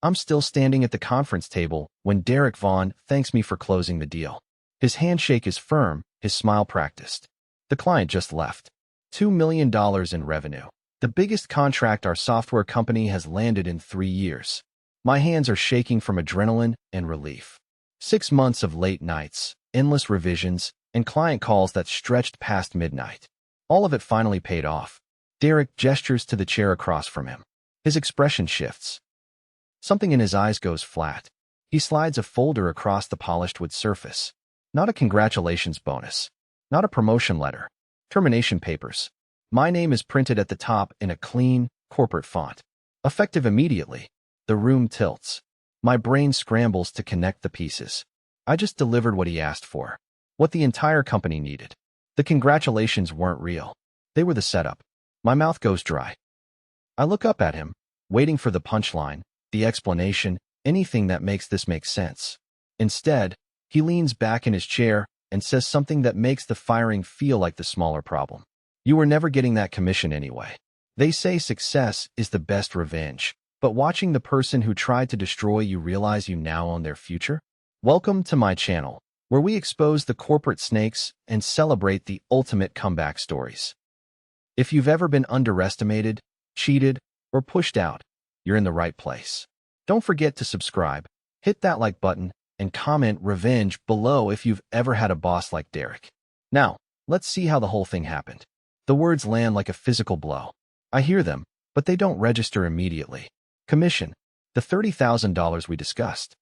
I'm still standing at the conference table when Vaughn thanks me for closing the deal. His handshake is firm, his smile practiced. The client just left. $2 million in revenue. The biggest contract our software company has landed in 3 years. My hands are shaking from adrenaline and relief. 6 months of late nights, endless revisions, and client calls that stretched past midnight. All of it finally paid off. Derek gestures to the chair across from him. His expression shifts. Something in his eyes goes flat. He slides a folder across the polished wood surface. Not a congratulations bonus. Not a promotion letter. Termination papers. My name is printed at the top in a clean, corporate font. Effective immediately. The room tilts. My brain scrambles to connect the pieces. I just delivered what he asked for. What the entire company needed. The congratulations weren't real. They were the setup. My mouth goes dry. I look up at him, waiting for the punchline, the explanation, anything that makes this make sense. Instead, he leans back in his chair and says something that makes the firing feel like the smaller problem. You were never getting that commission anyway. They say success is the best revenge, but watching the person who tried to destroy you realize you now own their future? Welcome to my channel, where we expose the corporate snakes and celebrate the ultimate comeback stories. If you've ever been underestimated, cheated, or pushed out, you're in the right place. Don't forget to subscribe, hit that like button, and comment revenge below if you've ever had a boss like Derek. Now, let's see how the whole thing happened. The words land like a physical blow. I hear them, but they don't register immediately. Commission. The $30,000 we discussed.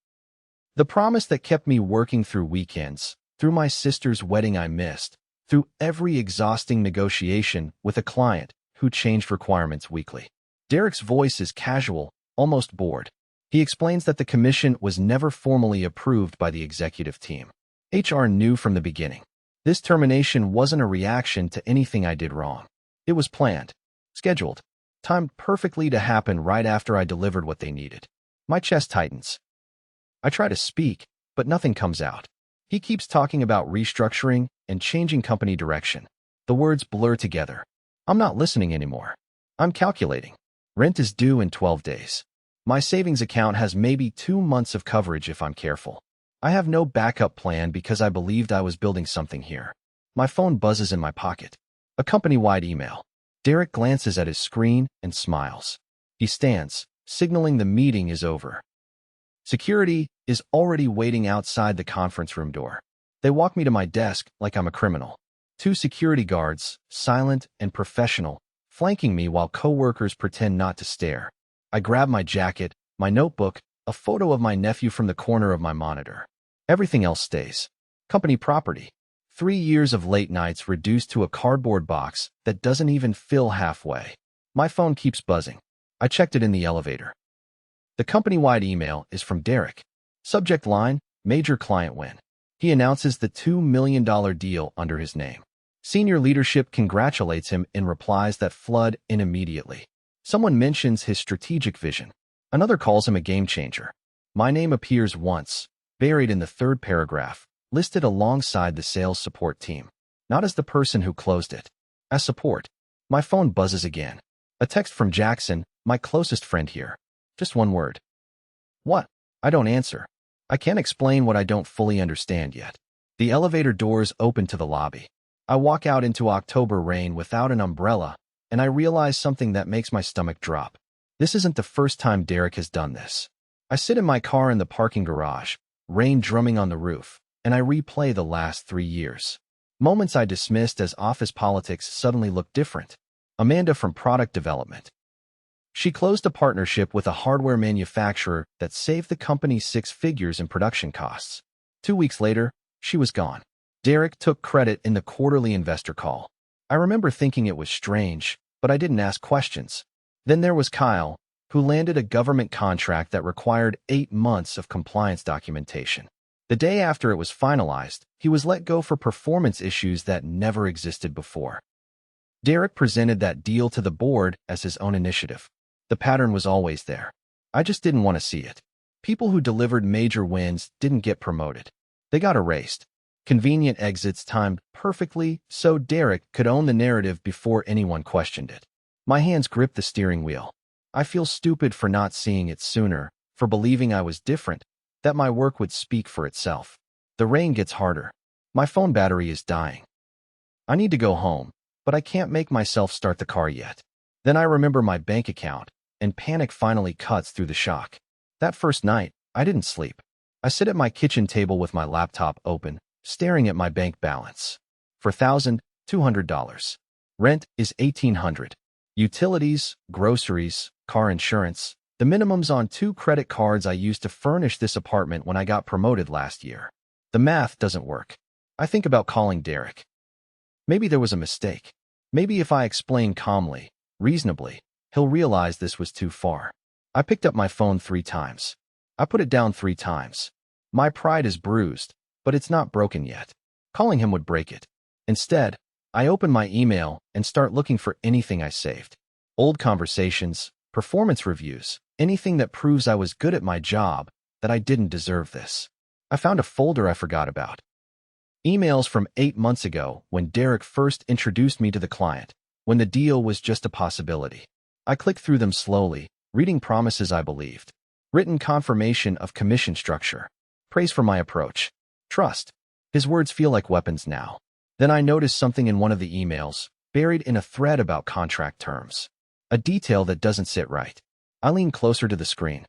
The promise that kept me working through weekends, through my sister's wedding I missed, through every exhausting negotiation with a client who changed requirements weekly. Derek's voice is casual, almost bored. He explains that the commission was never formally approved by the executive team. HR knew from the beginning. This termination wasn't a reaction to anything I did wrong. It was planned, scheduled, timed perfectly to happen right after I delivered what they needed. My chest tightens. I try to speak, but nothing comes out. He keeps talking about restructuring and changing company direction. The words blur together. I'm not listening anymore. I'm calculating. Rent is due in 12 days. My savings account has maybe 2 months of coverage if I'm careful. I have no backup plan because I believed I was building something here. My phone buzzes in my pocket. A company-wide email. Derek glances at his screen and smiles. He stands, signaling the meeting is over. Security is already waiting outside the conference room door. They walk me to my desk like I'm a criminal. 2 security guards, silent and professional, flanking me while coworkers pretend not to stare. I grab my jacket, my notebook, a photo of my nephew from the corner of my monitor. Everything else stays. Company property. 3 years of late nights reduced to a cardboard box that doesn't even fill halfway. My phone keeps buzzing. I checked it in the elevator. The company-wide email is from Derek. Subject line, major client win. He announces the $2 million deal under his name. Senior leadership congratulates him in replies that flood in immediately. Someone mentions his strategic vision. Another calls him a game changer. My name appears once, buried in the 3rd paragraph, listed alongside the sales support team. Not as the person who closed it. As support. My phone buzzes again. A text from Jackson, my closest friend here. Just one word. What? I don't answer. I can't explain what I don't fully understand yet. The elevator doors open to the lobby. I walk out into October rain without an umbrella, and I realize something that makes my stomach drop. This isn't the first time Derek has done this. I sit in my car in the parking garage, rain drumming on the roof, and I replay the last 3 years. Moments I dismissed as office politics suddenly look different. Amanda from product development. She closed a partnership with a hardware manufacturer that saved the company 6 figures in production costs. 2 weeks later, she was gone. Derek took credit in the quarterly investor call. I remember thinking it was strange, but I didn't ask questions. Then there was Kyle, who landed a government contract that required 8 months of compliance documentation. The day after it was finalized, he was let go for performance issues that never existed before. Derek presented that deal to the board as his own initiative. The pattern was always there. I just didn't want to see it. People who delivered major wins didn't get promoted. They got erased. Convenient exits timed perfectly so Derek could own the narrative before anyone questioned it. My hands grip the steering wheel. I feel stupid for not seeing it sooner, for believing I was different, that my work would speak for itself. The rain gets harder. My phone battery is dying. I need to go home, but I can't make myself start the car yet. Then I remember my bank account, and panic finally cuts through the shock. That first night, I didn't sleep. I sit at my kitchen table with my laptop open, staring at my bank balance. $4,200. Rent is $1,800. Utilities, groceries, car insurance, the minimums on 2 credit cards I used to furnish this apartment when I got promoted last year. The math doesn't work. I think about calling Derek. Maybe there was a mistake. Maybe if I explain calmly, reasonably, he'll realize this was too far. I picked up my phone 3 times. I put it down 3 times. My pride is bruised, but it's not broken yet. Calling him would break it. Instead, I open my email and start looking for anything I saved. Old conversations, performance reviews, anything that proves I was good at my job, that I didn't deserve this. I found a folder I forgot about. Emails from 8 months ago when Derek first introduced me to the client, when the deal was just a possibility. I clicked through them slowly, reading promises I believed. Written confirmation of commission structure. Praise for my approach. Trust. His words feel like weapons now. Then I noticed something in one of the emails, buried in a thread about contract terms. A detail that doesn't sit right. I lean closer to the screen.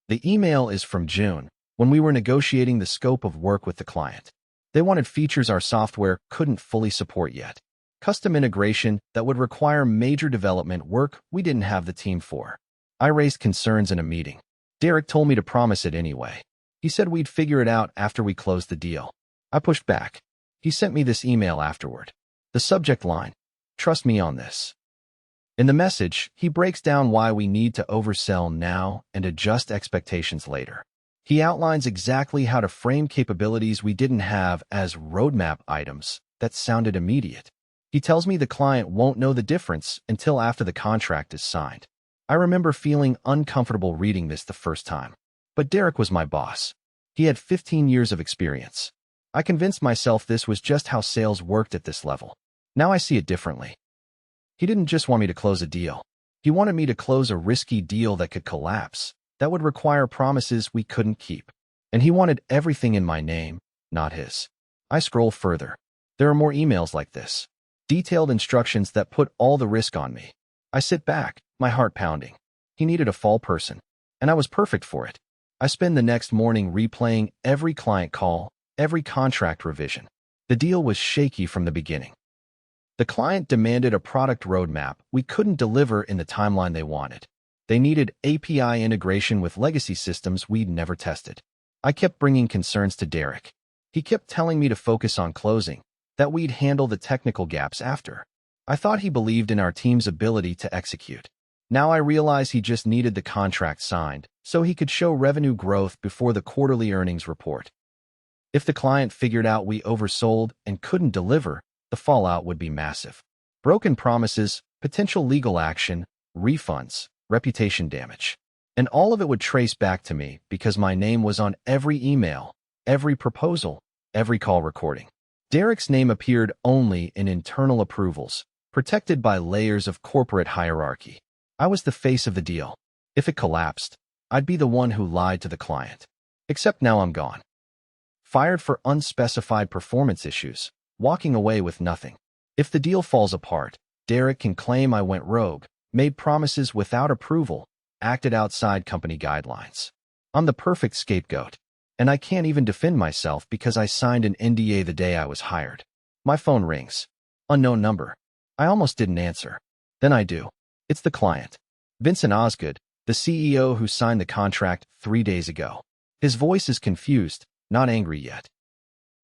The email is from June, when we were negotiating the scope of work with the client. They wanted features our software couldn't fully support yet. Custom integration that would require major development work we didn't have the team for. I raised concerns in a meeting. Derek told me to promise it anyway. He said we'd figure it out after we closed the deal. I pushed back. He sent me this email afterward. The subject line, "Trust me on this." In the message, he breaks down why we need to oversell now and adjust expectations later. He outlines exactly how to frame capabilities we didn't have as roadmap items that sounded immediate. He tells me the client won't know the difference until after the contract is signed. I remember feeling uncomfortable reading this the first time. But Derek was my boss. He had 15 years of experience. I convinced myself this was just how sales worked at this level. Now I see it differently. He didn't just want me to close a deal. He wanted me to close a risky deal that could collapse, that would require promises we couldn't keep. And he wanted everything in my name, not his. I scroll further. There are more emails like this. Detailed instructions that put all the risk on me. I sit back, my heart pounding. He needed a fall person, and I was perfect for it. I spend the next morning replaying every client call, every contract revision. The deal was shaky from the beginning. The client demanded a product roadmap we couldn't deliver in the timeline they wanted. They needed API integration with legacy systems we'd never tested. I kept bringing concerns to Derek. He kept telling me to focus on closing, that we'd handle the technical gaps after. I thought he believed in our team's ability to execute. Now I realize he just needed the contract signed so he could show revenue growth before the quarterly earnings report. If the client figured out we oversold and couldn't deliver, the fallout would be massive. Broken promises, potential legal action, refunds, reputation damage. And all of it would trace back to me because my name was on every email, every proposal, every call recording. Derek's name appeared only in internal approvals, protected by layers of corporate hierarchy. I was the face of the deal. If it collapsed, I'd be the one who lied to the client. Except now I'm gone. Fired for unspecified performance issues, walking away with nothing. If the deal falls apart, Derek can claim I went rogue, made promises without approval, acted outside company guidelines. I'm the perfect scapegoat. And I can't even defend myself because I signed an NDA the day I was hired. My phone rings. Unknown number. I almost didn't answer. Then I do. It's the client. Vincent Osgood, the CEO who signed the contract 3 days ago. His voice is confused, not angry yet.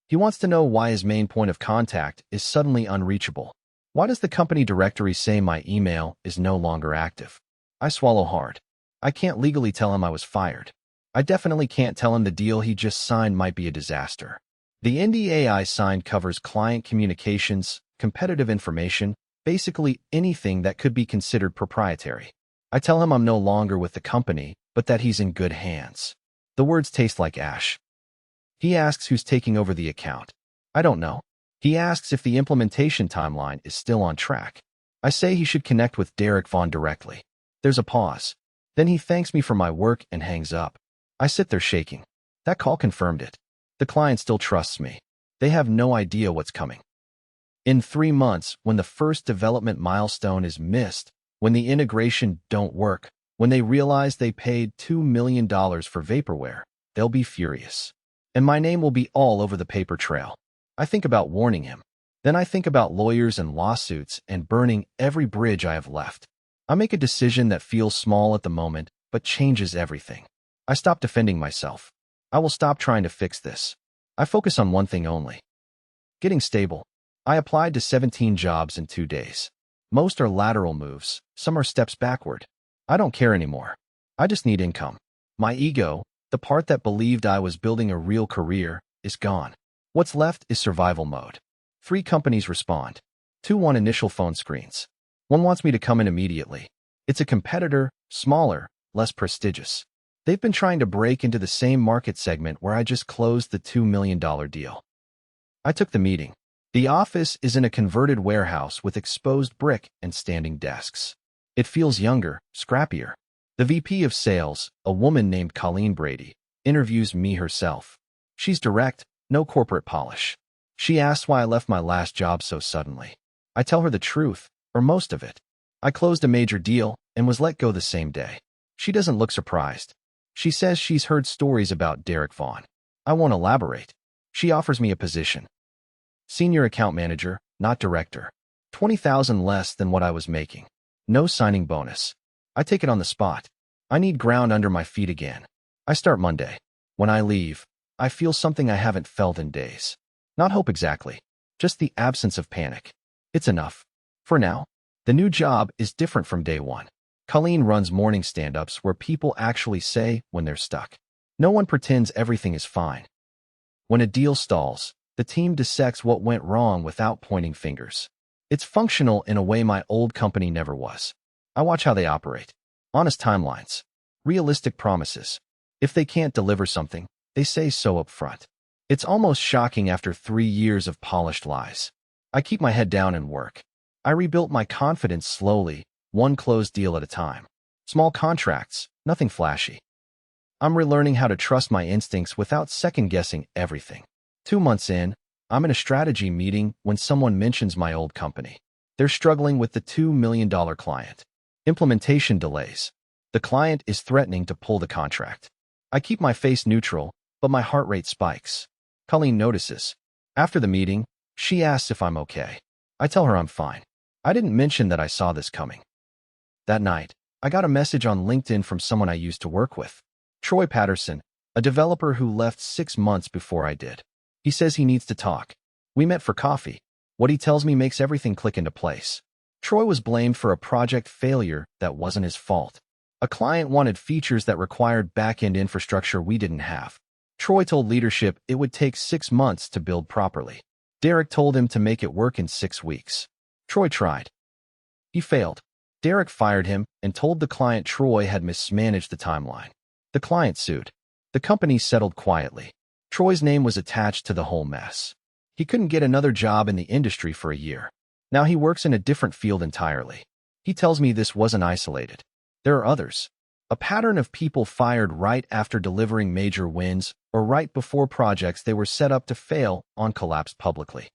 He wants to know why his main point of contact is suddenly unreachable. Why does the company directory say my email is no longer active? I swallow hard. I can't legally tell him I was fired. I definitely can't tell him the deal he just signed might be a disaster. The NDA I signed covers client communications, competitive information, basically anything that could be considered proprietary. I tell him I'm no longer with the company, but that he's in good hands. The words taste like ash. He asks who's taking over the account. I don't know. He asks if the implementation timeline is still on track. I say he should connect with Derek Vaughn directly. There's a pause. Then he thanks me for my work and hangs up. I sit there shaking. That call confirmed it. The client still trusts me. They have no idea what's coming. In 3 months, when the first development milestone is missed, when the integration don't work, when they realize they paid $2 million for vaporware, they'll be furious. And my name will be all over the paper trail. I think about warning him. Then I think about lawyers and lawsuits and burning every bridge I have left. I make a decision that feels small at the moment, but changes everything. I stop defending myself. I will stop trying to fix this. I focus on one thing only. Getting stable. I applied to 17 jobs in 2 days. Most are lateral moves, some are steps backward. I don't care anymore. I just need income. My ego, the part that believed I was building a real career, is gone. What's left is survival mode. 3 companies respond. 2 want initial phone screens. 1 wants me to come in immediately. It's a competitor, smaller, less prestigious. They've been trying to break into the same market segment where I just closed the $2 million deal. I took the meeting. The office is in a converted warehouse with exposed brick and standing desks. It feels younger, scrappier. The VP of sales, a woman named Colleen Brady, interviews me herself. She's direct, no corporate polish. She asks why I left my last job so suddenly. I tell her the truth, or most of it. I closed a major deal and was let go the same day. She doesn't look surprised. She says she's heard stories about Derek Vaughn. I won't elaborate. She offers me a position. Senior account manager, not director. $20,000 less than what I was making. No signing bonus. I take it on the spot. I need ground under my feet again. I start Monday. When I leave, I feel something I haven't felt in days. Not hope exactly, just the absence of panic. It's enough. For now, the new job is different from day one. Colleen runs morning stand-ups where people actually say when they're stuck. No one pretends everything is fine. When a deal stalls, the team dissects what went wrong without pointing fingers. It's functional in a way my old company never was. I watch how they operate. Honest timelines. Realistic promises. If they can't deliver something, they say so up front. It's almost shocking after 3 years of polished lies. I keep my head down and work. I rebuilt my confidence slowly, one closed deal at a time. Small contracts, nothing flashy. I'm relearning how to trust my instincts without second-guessing everything. 2 months in, I'm in a strategy meeting when someone mentions my old company. They're struggling with the $2 million client. Implementation delays. The client is threatening to pull the contract. I keep my face neutral, but my heart rate spikes. Colleen notices. After the meeting, she asks if I'm okay. I tell her I'm fine. I didn't mention that I saw this coming. That night, I got a message on LinkedIn from someone I used to work with. Troy Patterson, a developer who left 6 months before I did. He says he needs to talk. We met for coffee. What he tells me makes everything click into place. Troy was blamed for a project failure that wasn't his fault. A client wanted features that required back-end infrastructure we didn't have. Troy told leadership it would take 6 months to build properly. Derek told him to make it work in 6 weeks. Troy tried. He failed. Derek fired him and told the client Troy had mismanaged the timeline. The client sued. The company settled quietly. Troy's name was attached to the whole mess. He couldn't get another job in the industry for a year. Now he works in a different field entirely. He tells me this wasn't isolated. There are others. A pattern of people fired right after delivering major wins or right before projects they were set up to fail on collapsed publicly.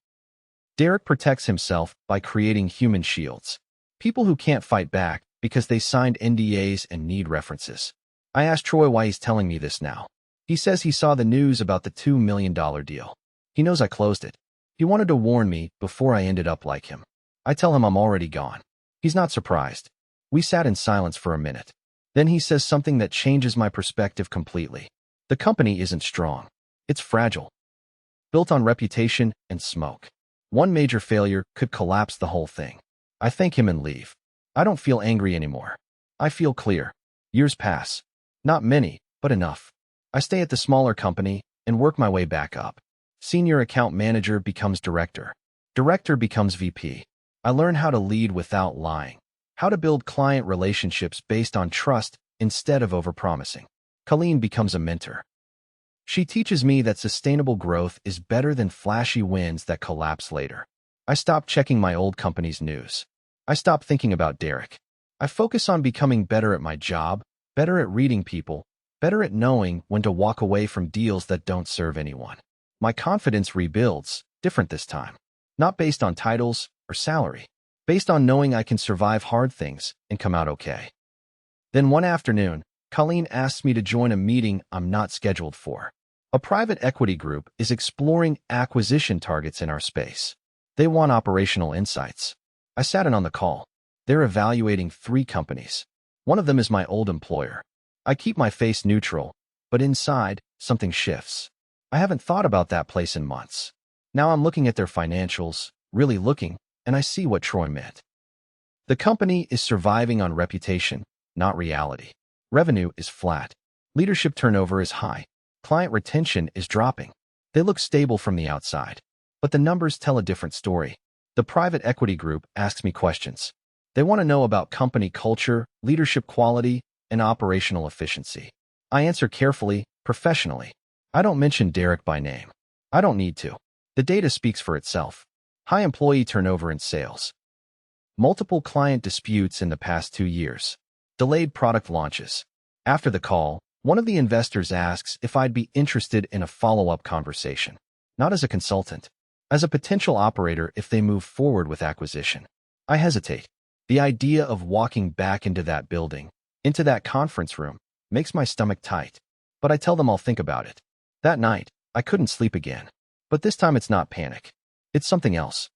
Derek protects himself by creating human shields. People who can't fight back because they signed NDAs and need references. I asked Troy why he's telling me this now. He says he saw the news about the $2 million deal. He knows I closed it. He wanted to warn me before I ended up like him. I tell him I'm already gone. He's not surprised. We sat in silence for a minute. Then he says something that changes my perspective completely. The company isn't strong. It's fragile. Built on reputation and smoke. One major failure could collapse the whole thing. I thank him and leave. I don't feel angry anymore. I feel clear. Years pass. Not many, but enough. I stay at the smaller company and work my way back up. Senior account manager becomes director. Director becomes VP. I learn how to lead without lying. How to build client relationships based on trust instead of overpromising. Colleen becomes a mentor. She teaches me that sustainable growth is better than flashy wins that collapse later. I stop checking my old company's news. I stop thinking about Derek. I focus on becoming better at my job, better at reading people, better at knowing when to walk away from deals that don't serve anyone. My confidence rebuilds, different this time. Not based on titles or salary, based on knowing I can survive hard things and come out okay. Then one afternoon, Colleen asks me to join a meeting I'm not scheduled for. A private equity group is exploring acquisition targets in our space. They want operational insights. I sat in on the call. They're evaluating 3 companies. One of them is my old employer. I keep my face neutral, but inside, something shifts. I haven't thought about that place in months. Now I'm looking at their financials, really looking, and I see what Troy meant. The company is surviving on reputation, not reality. Revenue is flat. Leadership turnover is high. Client retention is dropping. They look stable from the outside, but the numbers tell a different story. The private equity group asks me questions. They want to know about company culture, leadership quality, and operational efficiency. I answer carefully, professionally. I don't mention Derek by name. I don't need to. The data speaks for itself. High employee turnover in sales. Multiple client disputes in the past 2 years. Delayed product launches. After the call, one of the investors asks if I'd be interested in a follow-up conversation. Not as a consultant, as a potential operator if they move forward with acquisition. I hesitate. The idea of walking back into that building, into that conference room, makes my stomach tight. But I tell them I'll think about it. That night, I couldn't sleep again. But this time it's not panic. It's something else.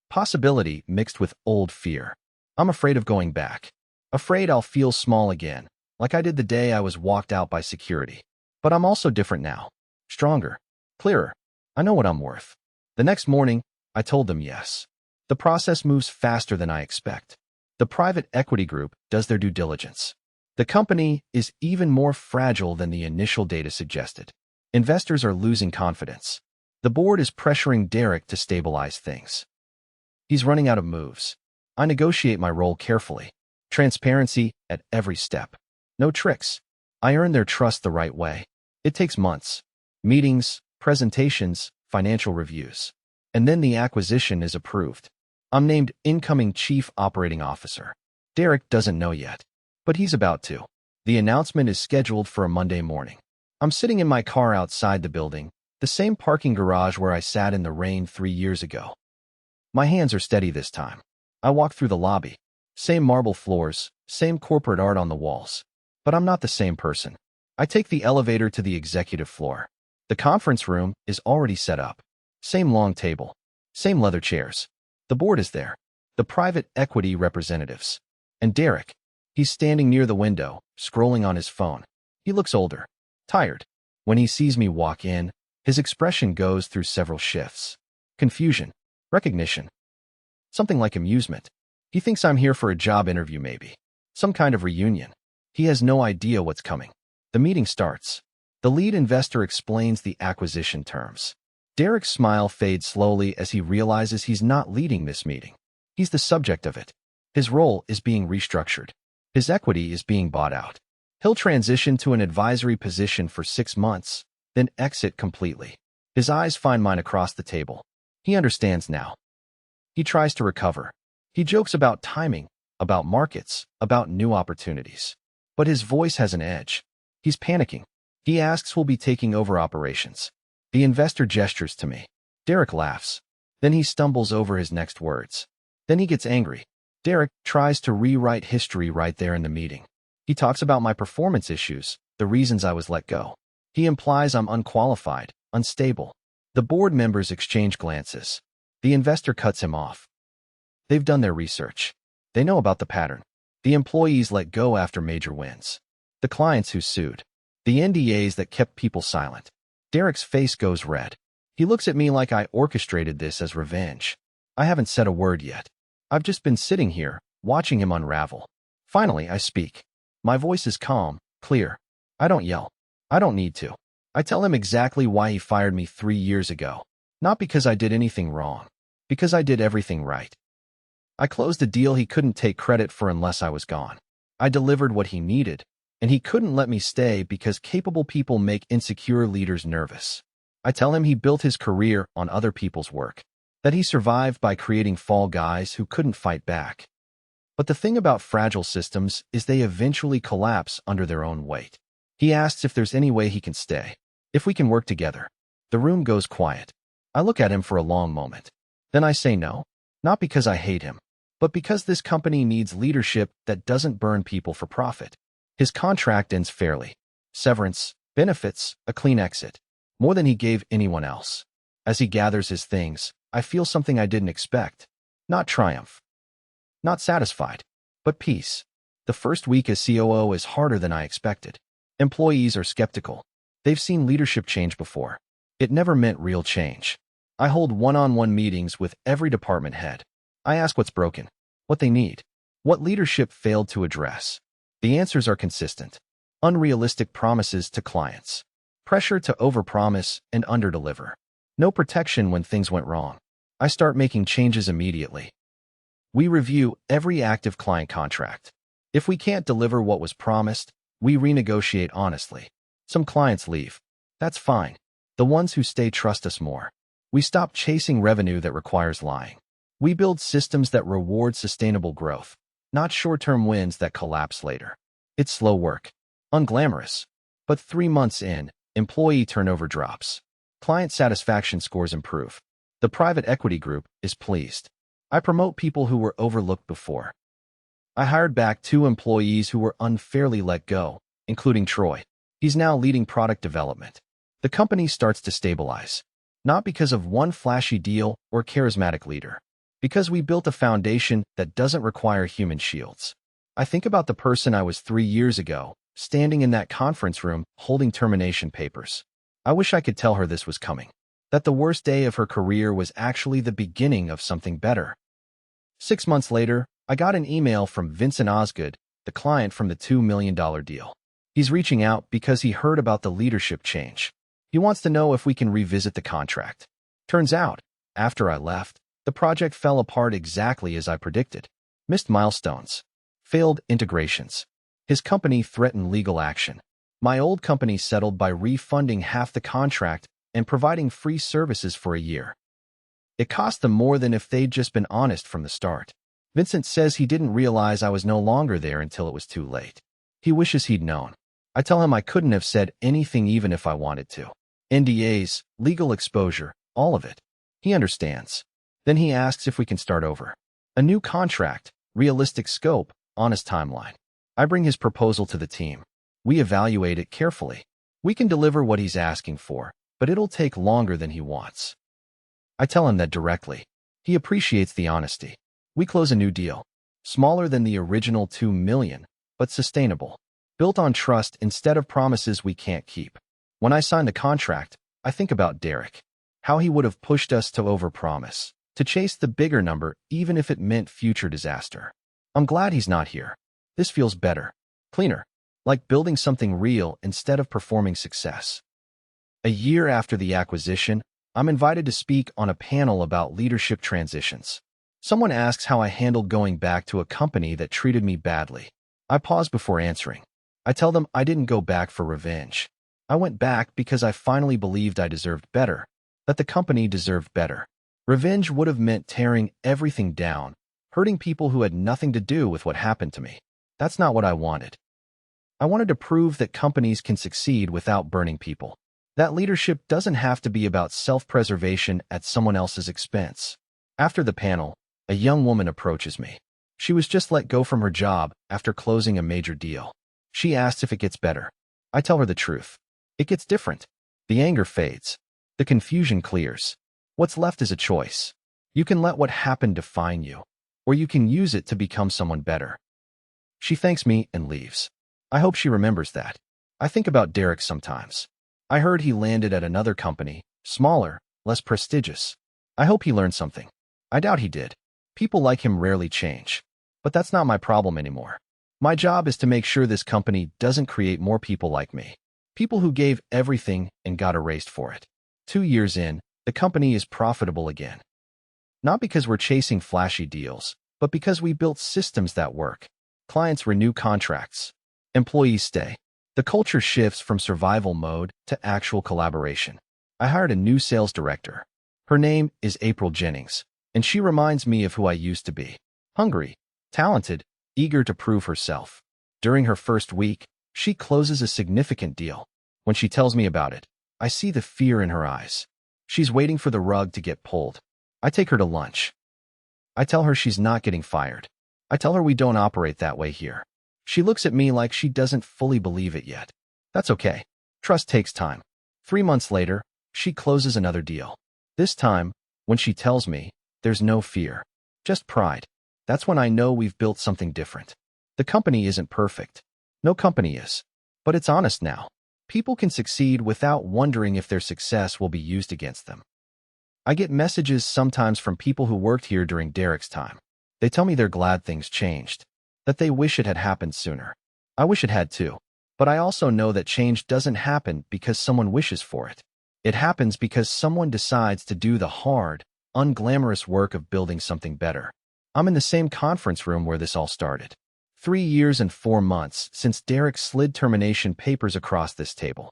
Possibility mixed with old fear. I'm afraid of going back. Afraid I'll feel small again, like I did the day I was walked out by security. But I'm also different now. Stronger. Clearer. I know what I'm worth. The next morning, I told them yes. The process moves faster than I expect. The private equity group does their due diligence. The company is even more fragile than the initial data suggested. Investors are losing confidence. The board is pressuring Derek to stabilize things. He's running out of moves. I negotiate my role carefully. Transparency at every step. No tricks. I earn their trust the right way. It takes months. Meetings, presentations, financial reviews. And then the acquisition is approved. I'm named incoming Chief Operating Officer. Derek doesn't know yet, but he's about to. The announcement is scheduled for a Monday morning. I'm sitting in my car outside the building, the same parking garage where I sat in the rain 3 years ago. My hands are steady this time. I walk through the lobby. Same marble floors, same corporate art on the walls. But I'm not the same person. I take the elevator to the executive floor. The conference room is already set up. Same long table. Same leather chairs. The board is there. The private equity representatives. And Derek. He's standing near the window, scrolling on his phone. He looks older. Tired. When he sees me walk in, his expression goes through several shifts. Confusion. Recognition. Something like amusement. He thinks I'm here for a job interview maybe. Some kind of reunion. He has no idea what's coming. The meeting starts. The lead investor explains the acquisition terms. Derek's smile fades slowly as he realizes he's not leading this meeting. He's the subject of it. His role is being restructured. His equity is being bought out. He'll transition to an advisory position for 6 months, then exit completely. His eyes find mine across the table. He understands now. He tries to recover. He jokes about timing, about markets, about new opportunities. But his voice has an edge. He's panicking. He asks who'll be taking over operations. The investor gestures to me. Derek laughs. Then he stumbles over his next words. Then he gets angry. Derek tries to rewrite history right there in the meeting. He talks about my performance issues, the reasons I was let go. He implies I'm unqualified, unstable. The board members exchange glances. The investor cuts him off. They've done their research. They know about the pattern. The employees let go after major wins. The clients who sued. The NDAs that kept people silent. Derek's face goes red. He looks at me like I orchestrated this as revenge. I haven't said a word yet. I've just been sitting here, watching him unravel. Finally, I speak. My voice is calm, clear. I don't yell. I don't need to. I tell him exactly why he fired me 3 years ago. Not because I did anything wrong. Because I did everything right. I closed a deal he couldn't take credit for unless I was gone. I delivered what he needed, and he couldn't let me stay because capable people make insecure leaders nervous. I tell him he built his career on other people's work, that he survived by creating fall guys who couldn't fight back. But the thing about fragile systems is they eventually collapse under their own weight. He asks if there's any way he can stay, if we can work together. The room goes quiet. I look at him for a long moment. Then I say no, not because I hate him, but because this company needs leadership that doesn't burn people for profit. His contract ends fairly. Severance, benefits, a clean exit. More than he gave anyone else. As he gathers his things, I feel something I didn't expect. Not triumph. Not satisfied, but peace. The first week as COO is harder than I expected. Employees are skeptical. They've seen leadership change before. It never meant real change. I hold one-on-one meetings with every department head. I ask what's broken, what they need, what leadership failed to address. The answers are consistent. Unrealistic promises to clients. Pressure to overpromise and underdeliver. No protection when things went wrong. I start making changes immediately. We review every active client contract. If we can't deliver what was promised, we renegotiate honestly. Some clients leave. That's fine. The ones who stay trust us more. We stop chasing revenue that requires lying. We build systems that reward sustainable growth, not short-term wins that collapse later. It's slow work, unglamorous. But 3 months in, employee turnover drops. Client satisfaction scores improve. The private equity group is pleased. I promote people who were overlooked before. I hired back 2 employees who were unfairly let go, including Troy. He's now leading product development. The company starts to stabilize. Not because of one flashy deal or charismatic leader. Because we built a foundation that doesn't require human shields. I think about the person I was 3 years ago, standing in that conference room, holding termination papers. I wish I could tell her this was coming. That the worst day of her career was actually the beginning of something better. 6 months later, I got an email from Vincent Osgood, the client from the $2 million deal. He's reaching out because he heard about the leadership change. He wants to know if we can revisit the contract. Turns out, after I left, the project fell apart exactly as I predicted. Missed milestones. Failed integrations. His company threatened legal action. My old company settled by refunding half the contract and providing free services for a year. It cost them more than if they'd just been honest from the start. Vincent says he didn't realize I was no longer there until it was too late. He wishes he'd known. I tell him I couldn't have said anything even if I wanted to. NDAs, legal exposure, all of it. He understands. Then he asks if we can start over. A new contract, realistic scope, honest timeline. I bring his proposal to the team. We evaluate it carefully. We can deliver what he's asking for, but it'll take longer than he wants. I tell him that directly. He appreciates the honesty. We close a new deal. Smaller than the original $2 million, but sustainable. Built on trust instead of promises we can't keep. When I sign the contract, I think about Derek. How he would have pushed us to overpromise, to chase the bigger number even if it meant future disaster. I'm glad he's not here. This feels better. Cleaner. Like building something real instead of performing success. A year after the acquisition, I'm invited to speak on a panel about leadership transitions. Someone asks how I handled going back to a company that treated me badly. I pause before answering. I tell them I didn't go back for revenge. I went back because I finally believed I deserved better, that the company deserved better. Revenge would have meant tearing everything down, hurting people who had nothing to do with what happened to me. That's not what I wanted. I wanted to prove that companies can succeed without burning people. That leadership doesn't have to be about self-preservation at someone else's expense. After the panel, a young woman approaches me. She was just let go from her job after closing a major deal. She asks if it gets better. I tell her the truth. It gets different. The anger fades. The confusion clears. What's left is a choice. You can let what happened define you, or you can use it to become someone better. She thanks me and leaves. I hope she remembers that. I think about Derek sometimes. I heard he landed at another company, smaller, less prestigious. I hope he learned something. I doubt he did. People like him rarely change. But that's not my problem anymore. My job is to make sure this company doesn't create more people like me. People who gave everything and got erased for it. 2 years in, the company is profitable again. Not because we're chasing flashy deals, but because we built systems that work. Clients renew contracts. Employees stay. The culture shifts from survival mode to actual collaboration. I hired a new sales director. Her name is April Jennings, and she reminds me of who I used to be. Hungry, Talented, eager to prove herself. During her first week, she closes a significant deal. When she tells me about it, I see the fear in her eyes. She's waiting for the rug to get pulled. I take her to lunch. I tell her she's not getting fired. I tell her we don't operate that way here. She looks at me like she doesn't fully believe it yet. That's okay. Trust takes time. 3 months later, she closes another deal. This time, when she tells me, there's no fear, just pride. That's when I know we've built something different. The company isn't perfect. No company is. But it's honest now. People can succeed without wondering if their success will be used against them. I get messages sometimes from people who worked here during Derek's time. They tell me they're glad things changed, that they wish it had happened sooner. I wish it had too. But I also know that change doesn't happen because someone wishes for it. It happens because someone decides to do the hard, unglamorous work of building something better. I'm in the same conference room where this all started. 3 years and 4 months since Derek slid termination papers across this table.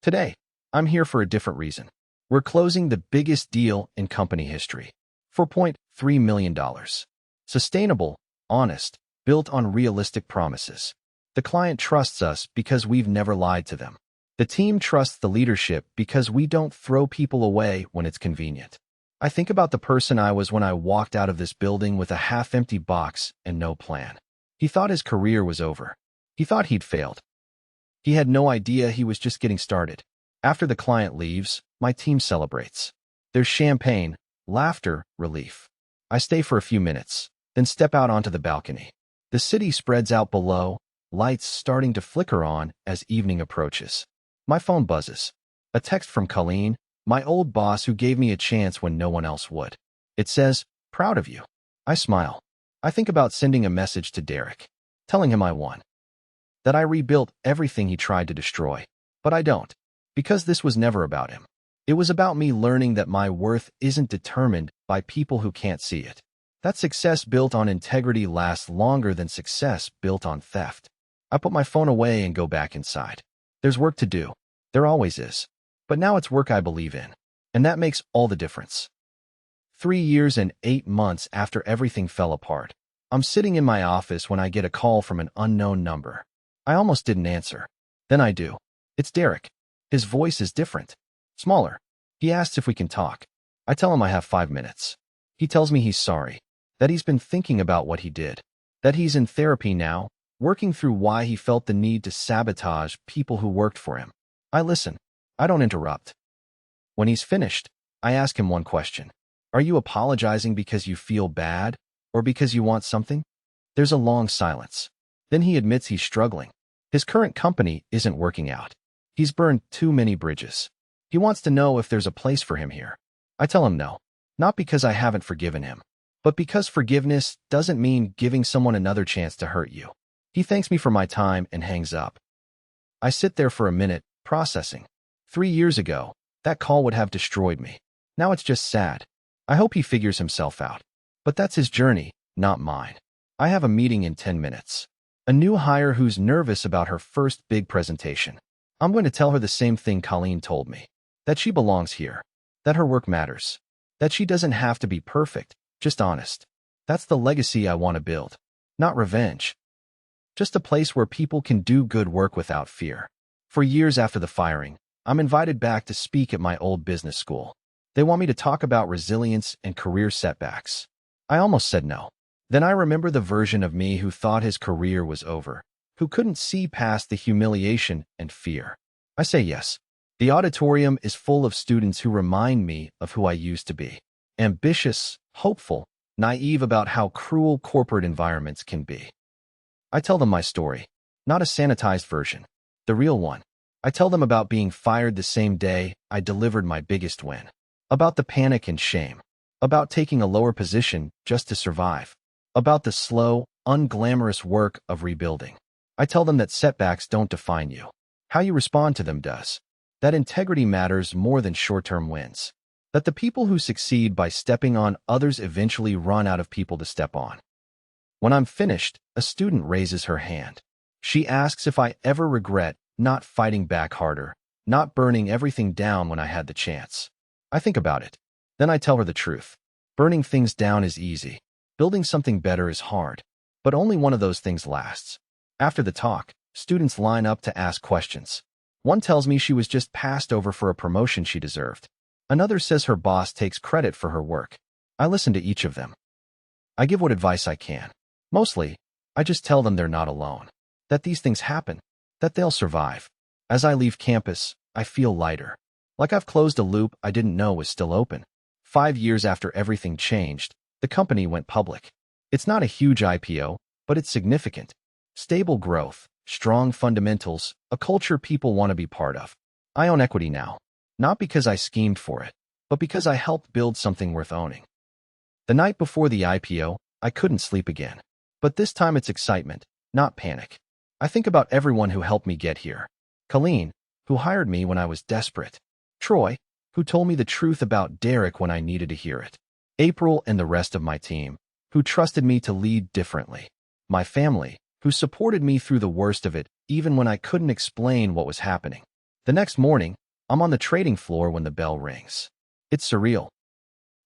Today, I'm here for a different reason. We're closing the biggest deal in company history. $4.3 million. Sustainable, honest, built on realistic promises. The client trusts us because we've never lied to them. The team trusts the leadership because we don't throw people away when it's convenient. I think about the person I was when I walked out of this building with a half-empty box and no plan. He thought his career was over. He thought he'd failed. He had no idea he was just getting started. After the client leaves, my team celebrates. There's champagne, laughter, relief. I stay for a few minutes, then step out onto the balcony. The city spreads out below, lights starting to flicker on as evening approaches. My phone buzzes. A text from Colleen, my old boss who gave me a chance when no one else would. It says, "Proud of you." I smile. I think about sending a message to Derek, telling him I won. That I rebuilt everything he tried to destroy. But I don't, because this was never about him. It was about me learning that my worth isn't determined by people who can't see it. That success built on integrity lasts longer than success built on theft. I put my phone away and go back inside. There's work to do. There always is. But now it's work I believe in. And that makes all the difference. 3 years and 8 months after everything fell apart, I'm sitting in my office when I get a call from an unknown number. I almost didn't answer. Then I do. It's Derek. His voice is different. Smaller. He asks if we can talk. I tell him I have 5 minutes. He tells me he's sorry. That he's been thinking about what he did. That he's in therapy now, working through why he felt the need to sabotage people who worked for him. I listen. I don't interrupt. When he's finished, I ask him one question. Are you apologizing because you feel bad, or because you want something? There's a long silence. Then he admits he's struggling. His current company isn't working out. He's burned too many bridges. He wants to know if there's a place for him here. I tell him no. Not because I haven't forgiven him, but because forgiveness doesn't mean giving someone another chance to hurt you. He thanks me for my time and hangs up. I sit there for a minute, processing. 3 years ago, that call would have destroyed me. Now it's just sad. I hope he figures himself out. But that's his journey, not mine. I have a meeting in 10 minutes. A new hire who's nervous about her first big presentation. I'm going to tell her the same thing Colleen told me. That she belongs here. That her work matters. That she doesn't have to be perfect, just honest. That's the legacy I want to build. Not revenge. Just a place where people can do good work without fear. For years after the firing, I'm invited back to speak at my old business school. They want me to talk about resilience and career setbacks. I almost said no. Then I remember the version of me who thought his career was over, who couldn't see past the humiliation and fear. I say yes. The auditorium is full of students who remind me of who I used to be. Ambitious, hopeful, naive about how cruel corporate environments can be. I tell them my story, not a sanitized version, the real one. I tell them about being fired the same day I delivered my biggest win. About the panic and shame. About taking a lower position just to survive. About the slow, unglamorous work of rebuilding. I tell them that setbacks don't define you. How you respond to them does. That integrity matters more than short-term wins. That the people who succeed by stepping on others eventually run out of people to step on. When I'm finished, a student raises her hand. She asks if I ever regret not fighting back harder, not burning everything down when I had the chance. I think about it. Then I tell her the truth. Burning things down is easy. Building something better is hard, but only one of those things lasts. After the talk, students line up to ask questions. One tells me she was just passed over for a promotion she deserved. Another says her boss takes credit for her work. I listen to each of them. I give what advice I can. Mostly, I just tell them they're not alone, that these things happen, that they'll survive. As I leave campus, I feel lighter, like I've closed a loop I didn't know was still open. 5 years after everything changed, the company went public. It's not a huge IPO, but it's significant. Stable growth, strong fundamentals, a culture people want to be part of. I own equity now, not because I schemed for it, but because I helped build something worth owning. The night before the IPO, I couldn't sleep again. But this time it's excitement, not panic. I think about everyone who helped me get here. Colleen, who hired me when I was desperate. Troy, who told me the truth about Derek when I needed to hear it. April and the rest of my team, who trusted me to lead differently. My family, who supported me through the worst of it, even when I couldn't explain what was happening. The next morning, I'm on the trading floor when the bell rings. It's surreal.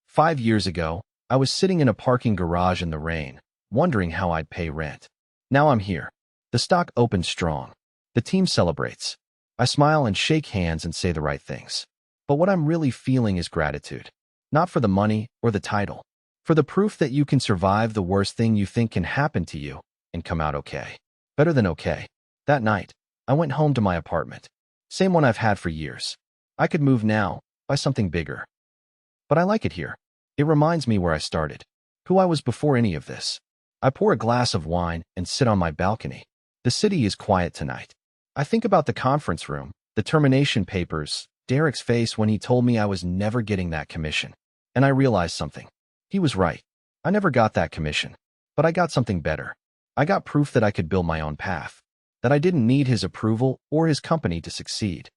5 years ago, I was sitting in a parking garage in the rain, wondering how I'd pay rent. Now I'm here. The stock opens strong. The team celebrates. I smile and shake hands and say the right things. But what I'm really feeling is gratitude. Not for the money or the title. For the proof that you can survive the worst thing you think can happen to you and come out okay. Better than okay. That night, I went home to my apartment. Same one I've had for years. I could move now, buy something bigger. But I like it here. It reminds me where I started, who I was before any of this. I pour a glass of wine and sit on my balcony. The city is quiet tonight. I think about the conference room, the termination papers, Derek's face when he told me I was never getting that commission. And I realized something. He was right. I never got that commission. But I got something better. I got proof that I could build my own path. That I didn't need his approval or his company to succeed.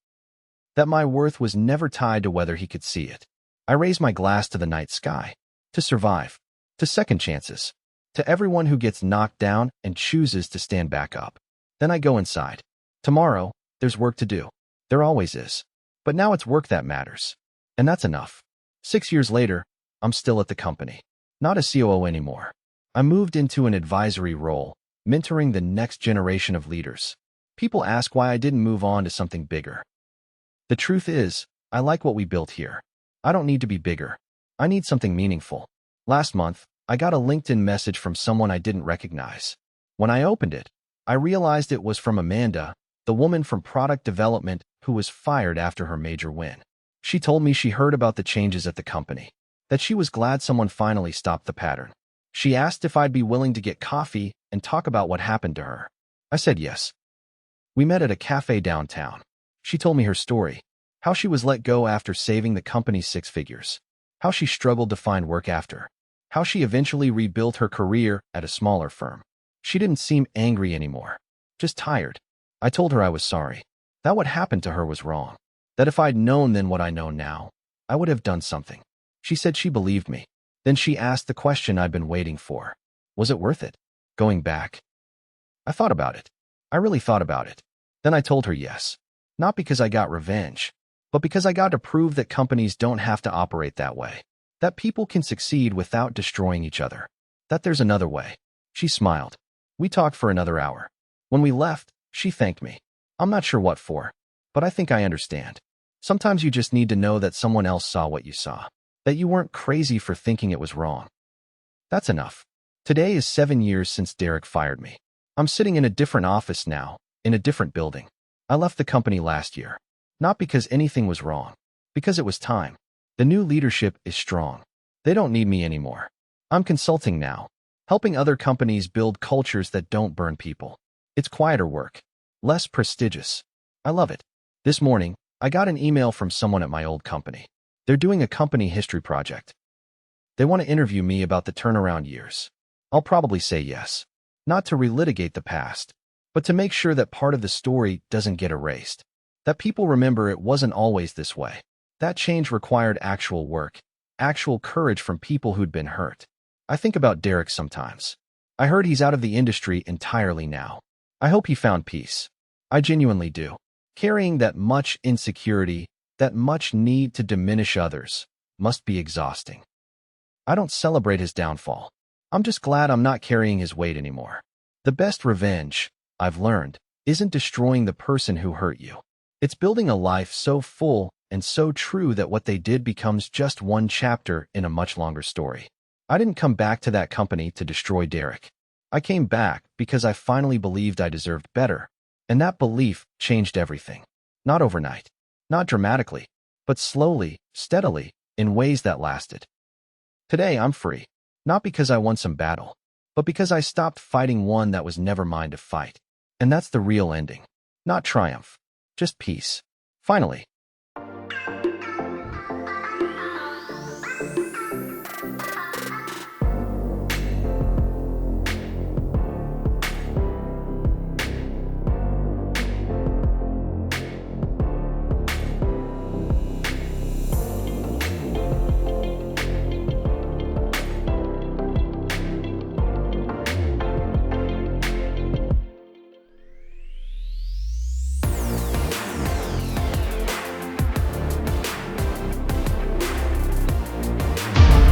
That my worth was never tied to whether he could see it. I raise my glass to the night sky. To survive. To second chances. To everyone who gets knocked down and chooses to stand back up. Then I go inside. Tomorrow, there's work to do. There always is. But now it's work that matters. And that's enough. 6 years later, I'm still at the company. Not a COO anymore. I moved into an advisory role, mentoring the next generation of leaders. People ask why I didn't move on to something bigger. The truth is, I like what we built here. I don't need to be bigger. I need something meaningful. Last month, I got a LinkedIn message from someone I didn't recognize. When I opened it, I realized it was from Amanda, the woman from product development who was fired after her major win. She told me she heard about the changes at the company, that she was glad someone finally stopped the pattern. She asked if I'd be willing to get coffee and talk about what happened to her. I said yes. We met at a cafe downtown. She told me her story, how she was let go after saving the company's 6 figures, how she struggled to find work after, how she eventually rebuilt her career at a smaller firm. She didn't seem angry anymore, just tired. I told her I was sorry, that what happened to her was wrong, that if I'd known then what I know now, I would have done something. She said she believed me. Then she asked the question I'd been waiting for. Was it worth it? Going back? I thought about it. I really thought about it. Then I told her yes. Not because I got revenge, but because I got to prove that companies don't have to operate that way. That people can succeed without destroying each other. That there's another way. She smiled. We talked for another hour. When we left, she thanked me. I'm not sure what for, but I think I understand. Sometimes you just need to know that someone else saw what you saw. That you weren't crazy for thinking it was wrong. That's enough. Today is 7 years since Derek fired me. I'm sitting in a different office now, in a different building. I left the company last year. Not because anything was wrong. Because it was time. The new leadership is strong. They don't need me anymore. I'm consulting now. Helping other companies build cultures that don't burn people. It's quieter work. Less prestigious. I love it. This morning, I got an email from someone at my old company. They're doing a company history project. They want to interview me about the turnaround years. I'll probably say yes. Not to relitigate the past, but to make sure that part of the story doesn't get erased. That people remember it wasn't always this way. That change required actual work, actual courage from people who'd been hurt. I think about Derek sometimes. I heard he's out of the industry entirely now. I hope he found peace. I genuinely do. Carrying that much insecurity, that much need to diminish others, must be exhausting. I don't celebrate his downfall. I'm just glad I'm not carrying his weight anymore. The best revenge, I've learned, isn't destroying the person who hurt you. It's building a life so full and so true that what they did becomes just one chapter in a much longer story. I didn't come back to that company to destroy Derek. I came back because I finally believed I deserved better, and that belief changed everything. Not overnight, not dramatically, but slowly, steadily, in ways that lasted. Today, I'm free, not because I won some battle, but because I stopped fighting one that was never mine to fight. And that's the real ending. Not triumph, just peace. Finally,